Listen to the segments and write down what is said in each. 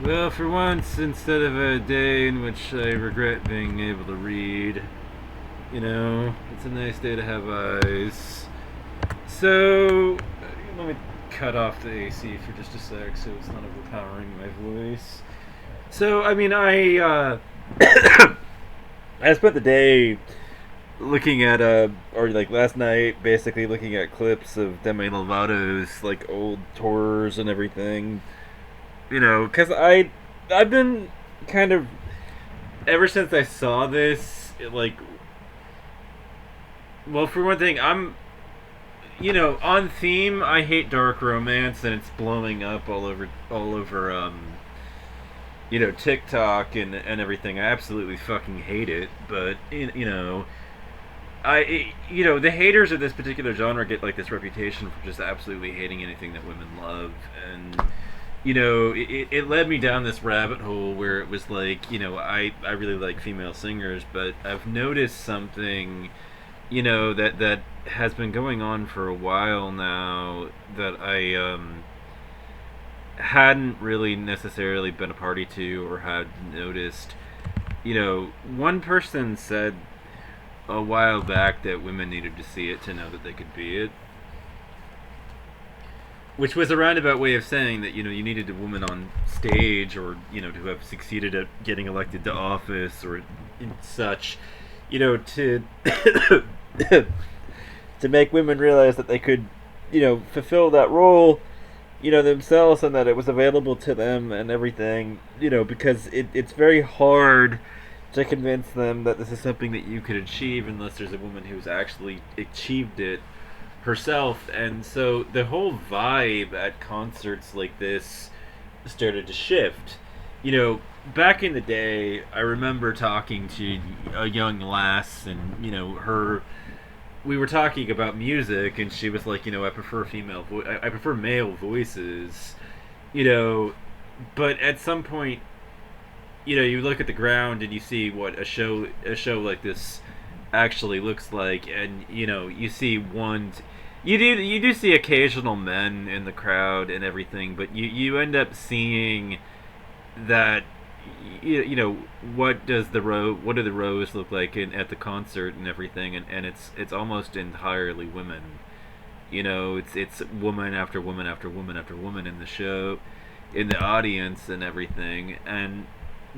Well, for once, instead of a day in which I regret being able to read, it's a nice day to have eyes. So, let me cut off the AC for just a sec so it's not overpowering my voice. So, I spent the day looking at, or like last night, basically looking at clips of Demi Lovato's, like, old tours and everything. Because I've been kind of ever since I saw this, well, for one thing, on theme. I hate dark romance, and it's blowing up all over, TikTok and everything. I absolutely fucking hate it. But the haters of this particular genre get like this reputation for just absolutely hating anything that women love, and it led me down this rabbit hole where it was like, I really like female singers, but I've noticed something, that has been going on for a while now that I hadn't really necessarily been a party to or had noticed. One person said a while back that women needed to see it to know that they could be it, which was a roundabout way of saying that you needed a woman on stage, or to have succeeded at getting elected to office or such, to to make women realize that they could fulfill that role themselves, and that it was available to them and everything, because it's very hard to convince them that this is something that you could achieve unless there's a woman who's actually achieved it herself. And so the whole vibe at concerts like this started to shift. Back in the day, I remember talking to a young lass, and her. We were talking about music, and she was like, I prefer I prefer male voices, you know. But at some point, you look at the ground and you see what a show like this actually looks like, and you see you do see occasional men in the crowd and everything, but you end up seeing that what do the rows look like at the concert and everything, and it's almost entirely women. It's woman after woman after woman after woman in the show, in the audience and everything. And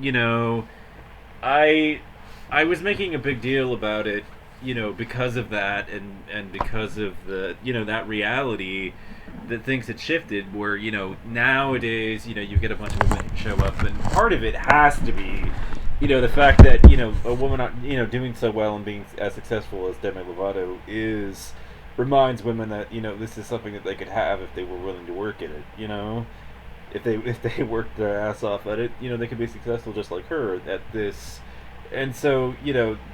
you know I I was making a big deal about it, because of that, and because of the that reality, that things had shifted, where nowadays you get a bunch of women who show up, and part of it has to be the fact that a woman doing so well and being as successful as Demi Lovato is, reminds women that this is something that they could have if they were willing to work at it. If they worked their ass off at it, they could be successful just like her at this. And so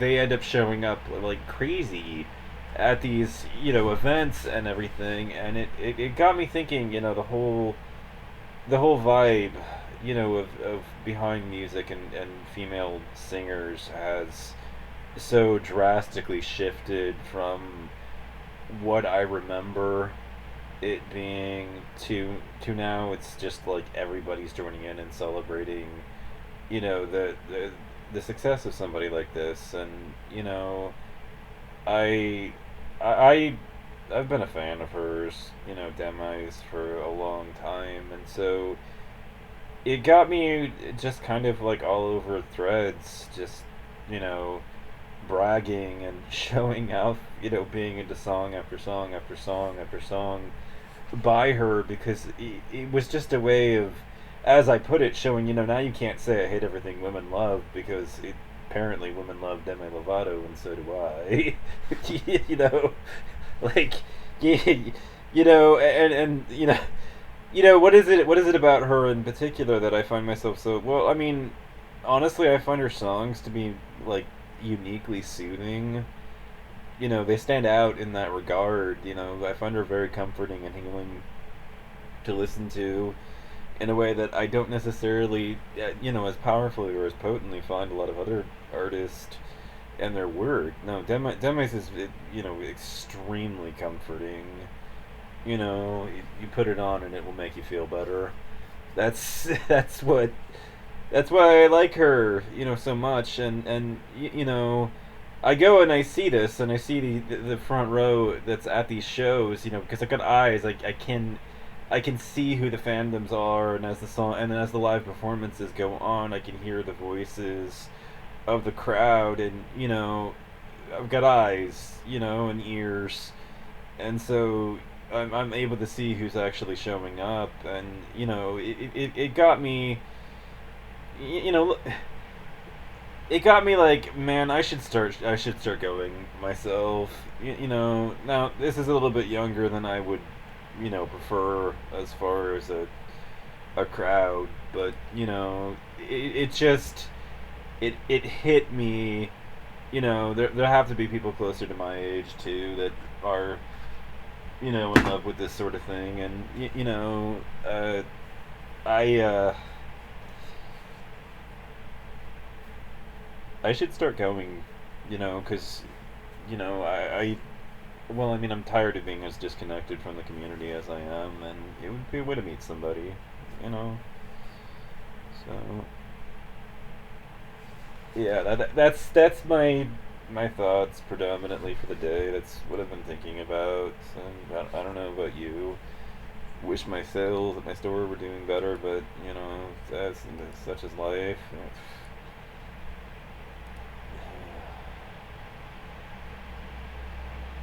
they end up showing up like crazy at these events and everything, and it got me thinking. The whole vibe of behind music and female singers has so drastically shifted from what I remember it being to now. It's just like everybody's joining in and celebrating the success of somebody like this. And I I I've been a fan of hers, Demi's, for a long time, and so it got me just kind of like all over threads, just you know bragging and showing off, being into song after song after song after song by her, because it was just a way of, as I put it, showing, now you can't say I hate everything women love, because apparently women love Demi Lovato, and so do I. you know, like, you, and what is it about her in particular that I find myself so, well, I mean, honestly, I find her songs to be like uniquely soothing. They stand out in that regard. I find her very comforting and healing to listen to, in a way that I don't necessarily, as powerfully or as potently find a lot of other artists and their work. No, Demi's is, extremely comforting. You put it on and it will make you feel better. That's that's why I like her, so much. And I go and I see this, and I see the front row that's at these shows, because I've got eyes. Like I can see who the fandoms are, and as the live performances go on, I can hear the voices of the crowd, and I've got eyes, and ears, and so I'm able to see who's actually showing up, and it got me, you know, it got me like, man, I should start going myself. Now this is a little bit younger than I would, prefer as far as a crowd, but it just it hit me. There have to be people closer to my age too that are in love with this sort of thing, and I I should start going, because I well, I mean, I'm tired of being as disconnected from the community as I am, and it would be a way to meet somebody, you know. So yeah, that's my thoughts predominantly for the day. That's what I've been thinking about. And I don't know about you. Wish my sales at my store were doing better, but that's such is life.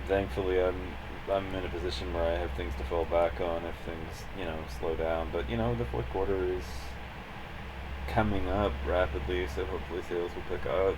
Thankfully, I'm in a position where I have things to fall back on if things slow down. But the fourth quarter is coming up rapidly, so hopefully sales will pick up.